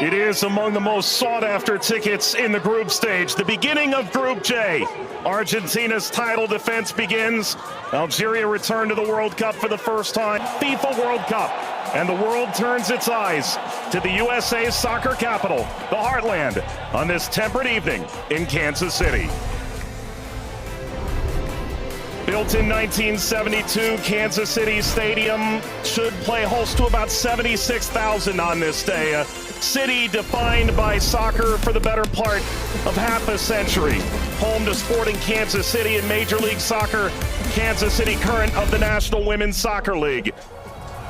It is among the most sought-after tickets in the group stage. The beginning of Group J. Argentina's title defense begins. Algeria returned to the World Cup for the first time. FIFA World Cup. And the world turns its eyes to the USA's soccer capital, the Heartland, on this temperate evening in Kansas City. Built in 1972, Kansas City Stadium should play host to about 76,000 on this day. A city defined by soccer for the better part of half a century. Home to Sporting Kansas City in Major League Soccer, Kansas City current of the National Women's Soccer League.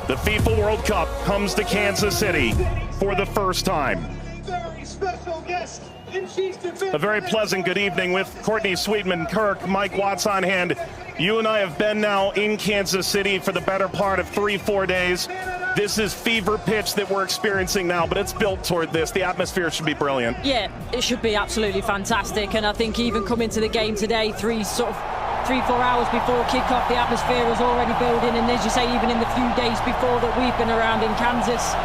The FIFA World Cup comes to Kansas City for the first time. Very special guest. A very pleasant good evening with Courtney Sweetman-Kirk, Mike Watts on hand. You and I have been now in Kansas City for the better part of 3-4 days. This is fever pitch that we're experiencing now, but it's built toward this. The atmosphere should be brilliant. Yeah, it should be absolutely fantastic. And I think even coming to the game today, 3-4 hours before kickoff, the atmosphere was already building. And as you say, even in the few days before that we've been around in Kansas,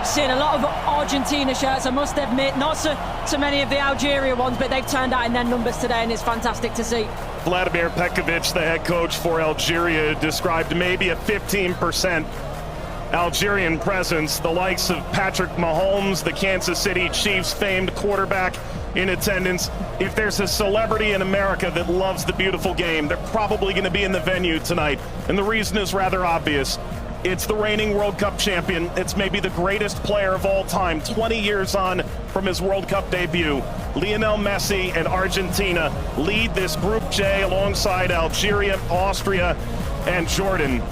seeing a lot of Argentina shirts, I must admit, not so many of the Algeria ones, but they've turned out in their numbers today, and it's fantastic to see. Vladimir Petkovic, the head coach for Algeria, described maybe a 15% Algerian presence. The likes of Patrick Mahomes, the Kansas City Chiefs famed quarterback, in attendance. If there's a celebrity in America that loves the beautiful game, they're probably going to be in the venue tonight. And the reason is rather obvious. It's the reigning World Cup champion. It's maybe the greatest player of all time, 20 years on from his World Cup debut. Lionel Messi and Argentina lead this Group J alongside Algeria, Austria, and Jordan.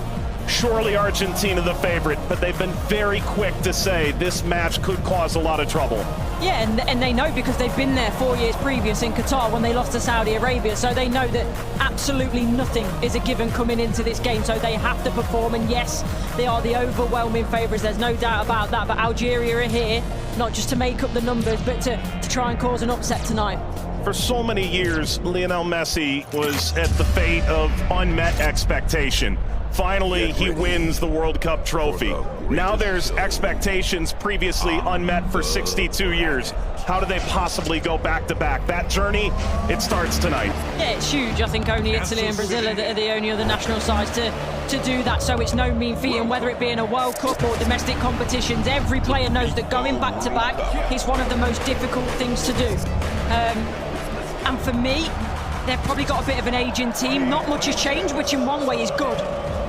Surely Argentina the favorite, but they've been very quick to say this match could cause a lot of trouble. Yeah, and they know because they've been there 4 years previous in Qatar when they lost to Saudi Arabia, so they know that absolutely nothing is a given coming into this game, so they have to perform. And yes, they are the overwhelming favourites, there's no doubt about that, but Algeria are here not just to make up the numbers, but to try and cause an upset tonight. For so many years, Lionel Messi was at the fate of unmet expectation. Finally, he wins the World Cup trophy. Now there's expectations previously unmet for 62 years. How do they possibly go back-to-back? That journey, it starts tonight. Yeah, it's huge. I think only Italy and Brazil are the only other national sides to do that, so it's no mean feat. And whether it be in a World Cup or domestic competitions, every player knows that going back-to-back is one of the most difficult things to do. And for me, they've probably got a bit of an aging team. Not much has changed, which in one way is good.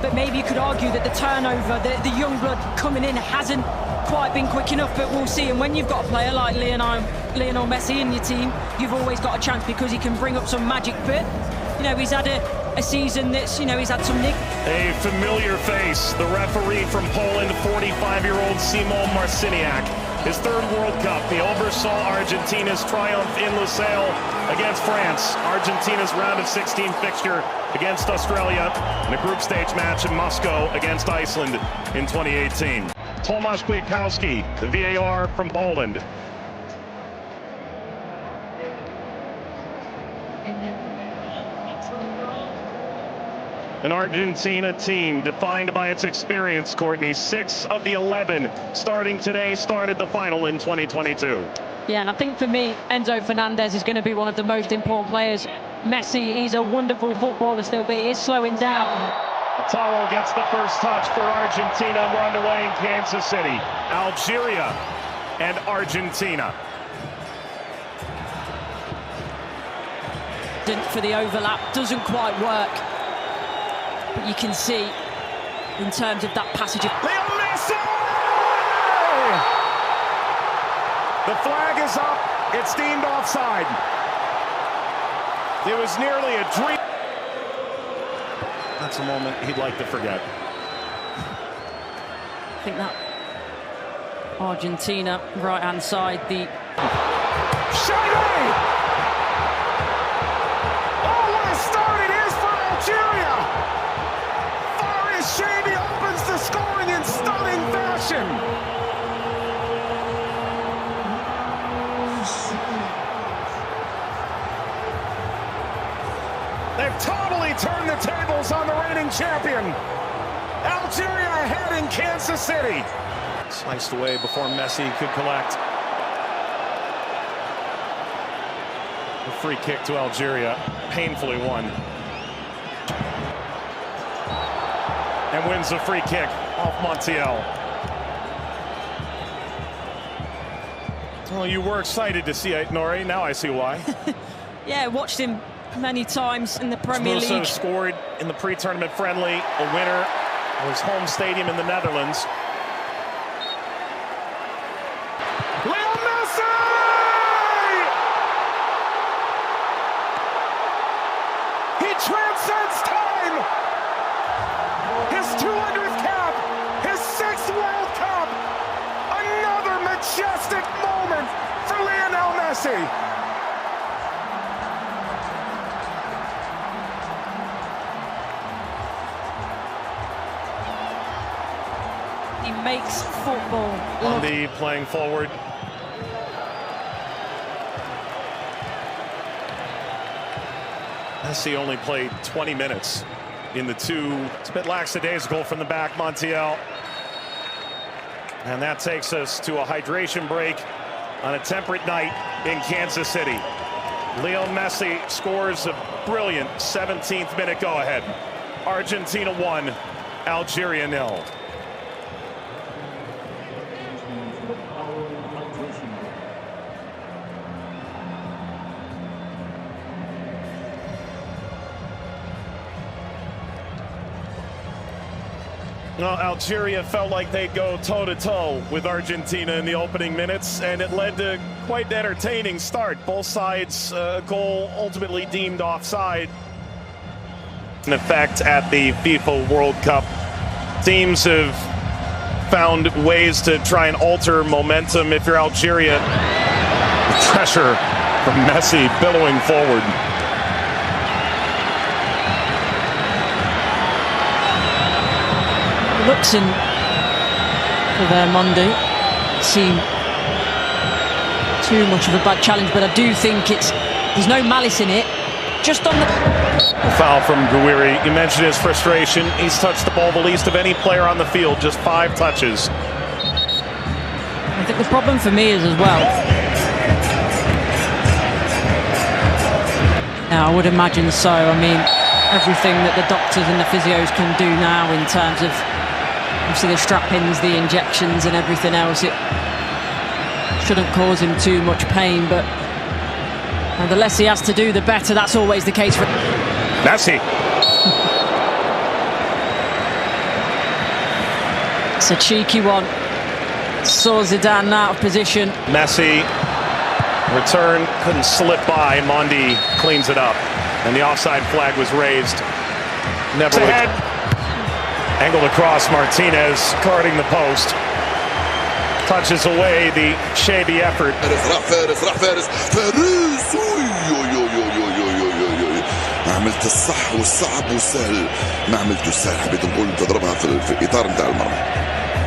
But maybe you could argue that the turnover, the young blood coming in hasn't quite been quick enough, but we'll see. And when you've got a player like Lionel Messi in your team, you've always got a chance because he can bring up some magic. But, you know, he's had a season that's, you know, he's had some nick. A familiar face, the referee from Poland, 45-year-old Szymon Marciniak. His third World Cup, he oversaw Argentina's triumph in Lusail against France. Argentina's round of 16 fixture against Australia, and a group stage match in Moscow against Iceland in 2018. Tomasz Kwiatkowski, the VAR from Poland. An Argentina team defined by its experience, Courtney. 6 of the 11 starting today started the final in 2022. Yeah, and I think for me, Enzo Fernandez is going to be one of the most important players. Messi, he's a wonderful footballer still, but he is slowing down. Taro gets the first touch for Argentina. We're underway in Kansas City. Algeria and Argentina. For the overlap, doesn't quite work. But you can see, in terms of that passage of... Leo Messi! The flag is up. It's deemed offside. It was nearly a dream. That's a moment he'd like to forget. I think that Argentina, right-hand side, the... Shady! Oh, what a start it is for Algeria! Shady opens the scoring in stunning fashion. They've totally turned the tables on the reigning champion. Algeria ahead in Kansas City. Sliced away before Messi could collect. A free kick to Algeria, painfully won. And wins the free kick off Montiel. Well, you were excited to see it, Nori. Now I see why. Yeah, watched him many times in the Premier Also League. scored in the pre-tournament friendly, a winner of his home stadium in the Netherlands. Leo Messi! He transcends time! His 200th cap! His 6th World Cup! Another majestic moment for Lionel Messi! He makes football On look. the playing forward. Messi only played 20 minutes in the two. It's a bit lackadaisical from the back, Montiel. And that takes us to a hydration break on a temperate night in Kansas City. Leo Messi scores a brilliant 17th minute go-ahead. Argentina 1, Algeria 0. Well, Algeria felt like they'd go toe-to-toe with Argentina in the opening minutes, and it led to quite an entertaining start. Both sides, goal ultimately deemed offside. In effect at the FIFA World Cup, teams have found ways to try and alter momentum. If you're Algeria, pressure from Messi billowing forward. Looks in for their Monday. Seem too much of a bad challenge, but I do think there's no malice in it. Just on the Foul from Gouiri. You mentioned his frustration. He's touched the ball the least of any player on the field, just 5 touches. I think the problem for me is as well. Yeah, I would imagine so. I mean, everything that the doctors and the physios can do now in terms of obviously the strap-ins, the injections and everything else, it shouldn't cause him too much pain, but the less he has to do, the better. That's always the case for Messi. It's a cheeky one. Saw Zidane out of position. Messi, return, couldn't slip by. Mondi cleans it up, and the offside flag was raised. Never would have. Angled across, Martinez guarding the post. Touches away the shabby effort. فارس ما عملت الصح والصعب والسهل، ما عملته السهل، حبيت نقول تضربها في الاطار نتاع المرمى.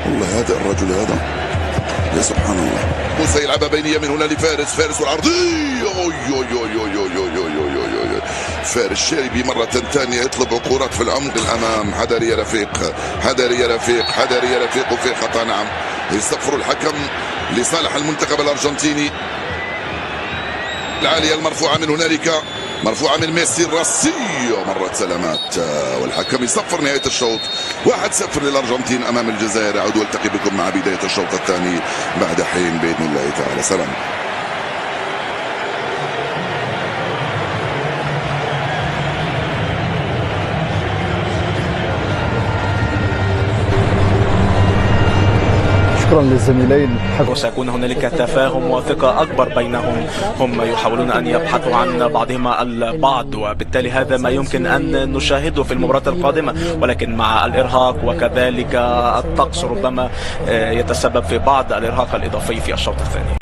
والله هذا الرجل هذا يا سبحان الله. موسى يلعبها بينيه من هنا لفارس والعرضيه. فارس الشاربي مرة ثانية يطلب كرات في العمق الأمام. حذر يا رفيق وفي خطأ. نعم، يصفر الحكم لصالح المنتخب الأرجنتيني. العالية المرفوعة من هنالك، مرفوعة من ميسي الراسية، مرت سلامات، والحكم يصفر نهاية الشوط. 1-0 للأرجنتين أمام الجزائر. أعود والتقي بكم مع بداية الشوط الثاني بعد حين بإذن الله تعالى. سلام. شكرا للزميلين. وسيكون هنالك تفاهم وثقة أكبر بينهم. هم يحاولون أن يبحثوا عن بعضهما البعض، وبالتالي هذا ما يمكن أن نشاهده في المباراة القادمة، ولكن مع الإرهاق وكذلك الطقس ربما يتسبب في بعض الإرهاق الإضافي في الشوط الثاني.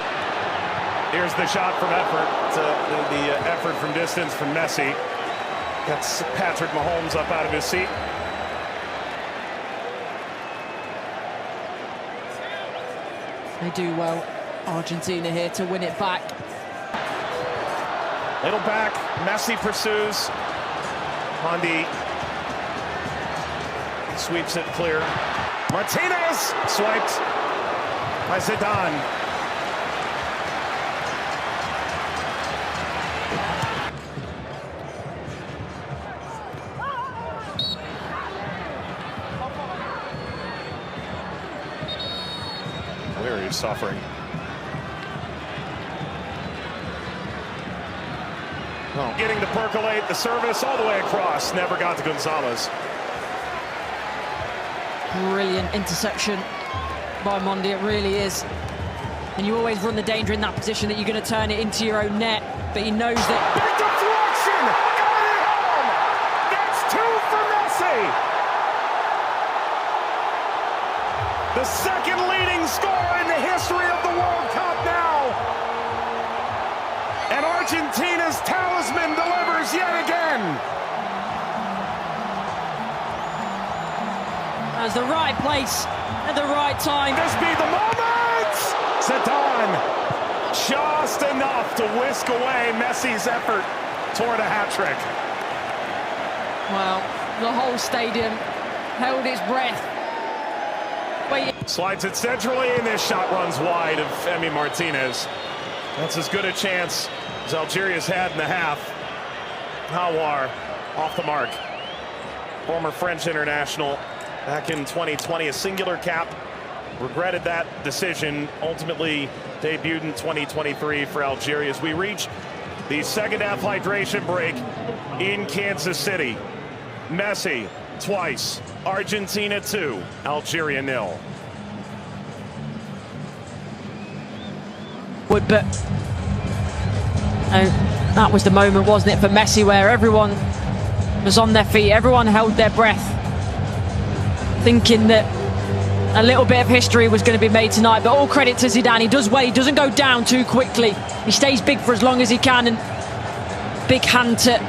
Here's the shot from effort. The effort from distance from Messi. Gets Patrick Mahomes up out of his seat. They do well, Argentina here, to win it back. Little back, Messi pursues. Mondi sweeps it clear. Martinez swiped. by Zidane. Where he's suffering. Oh. Getting to percolate the service all the way across. Never got to Gonzalez. Brilliant interception by Mondi, it really is. And you always run the danger in that position that you're going to turn it into your own net, but he knows that. Big deflection! Got it home! That's 2 for Messi! The second leading scorer in the history of the World Cup now! And Argentina's talisman delivers yet again! That's the right place at the right time. This be the moment! Zidane, just enough to whisk away Messi's effort toward a hat-trick. Well, the whole stadium held its breath. Wait. Slides it centrally, and this shot runs wide of Emi Martinez. That's as good a chance as Algeria's had in the half. Hawar off the mark. Former French international back in 2020, a singular cap. Regretted that decision. Ultimately debuted in 2023 for Algeria as we reach the second half hydration break in Kansas City. Messi twice. Argentina 2, Algeria 0. But that was the moment, wasn't it, for Messi, where everyone was on their feet, everyone held their breath, thinking that a little bit of history was going to be made tonight. But all credit to Zidane. He does well. He doesn't go down too quickly. He stays big for as long as he can, and big hand to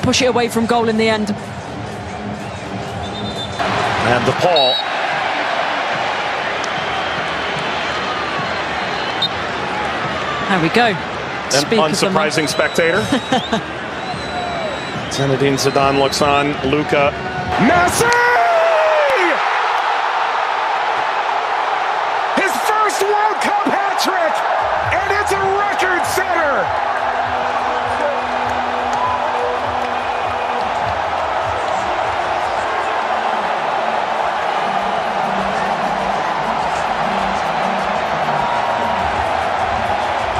push it away from goal in the end. And De Paul. There we go. An unsurprising spectator. Zinedine Zidane looks on. Luka. Messi! His first World Cup hat-trick! And it's a record setter!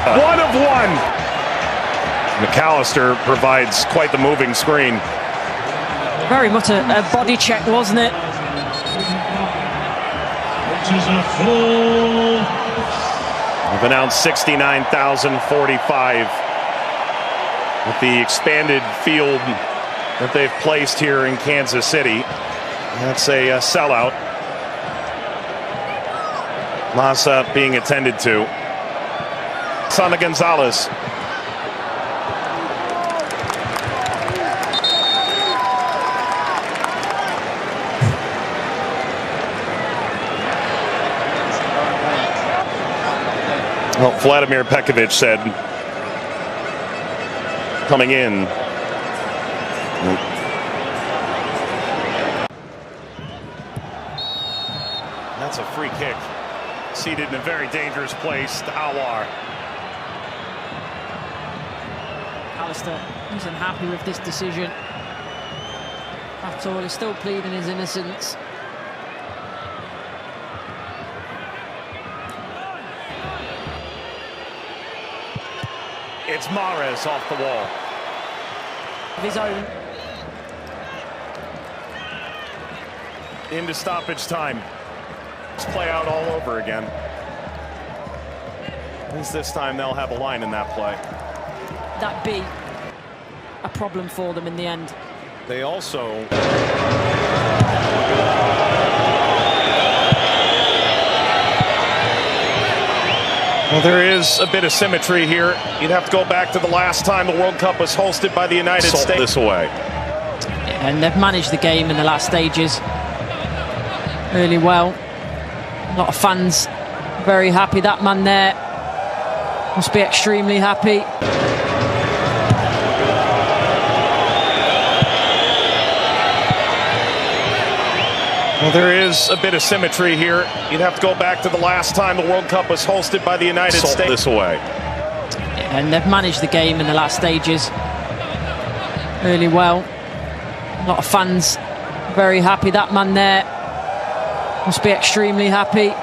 One of one. McAllister provides quite the moving screen. Very much a body check, wasn't it? We've announced 69,045 with the expanded field that they've placed here in Kansas City. That's a sellout. Massa being attended to. Sana Gonzalez. Well, Vladimir Pekovic said, coming in. That's a free kick. Seated in a very dangerous place to Hawar. Alistair isn't happy with this decision at all. He's still pleading his innocence. It's Mahrez off the wall. Of his own. Into stoppage time. Let's play out all over again. At least this time they'll have a line in that play. That be a problem for them in the end. They also... Well, there is a bit of symmetry here. You'd have to go back to the last time the World Cup was hosted by the United States. This away. Yeah, and they've managed the game in the last stages really well. A lot of fans very happy. That man there must be extremely happy. Well, there is a bit of symmetry here. You'd have to go back to the last time the World Cup was hosted by the United States. This away. And they've managed the game in the last stages really well. A lot of fans very happy. That man there must be extremely happy.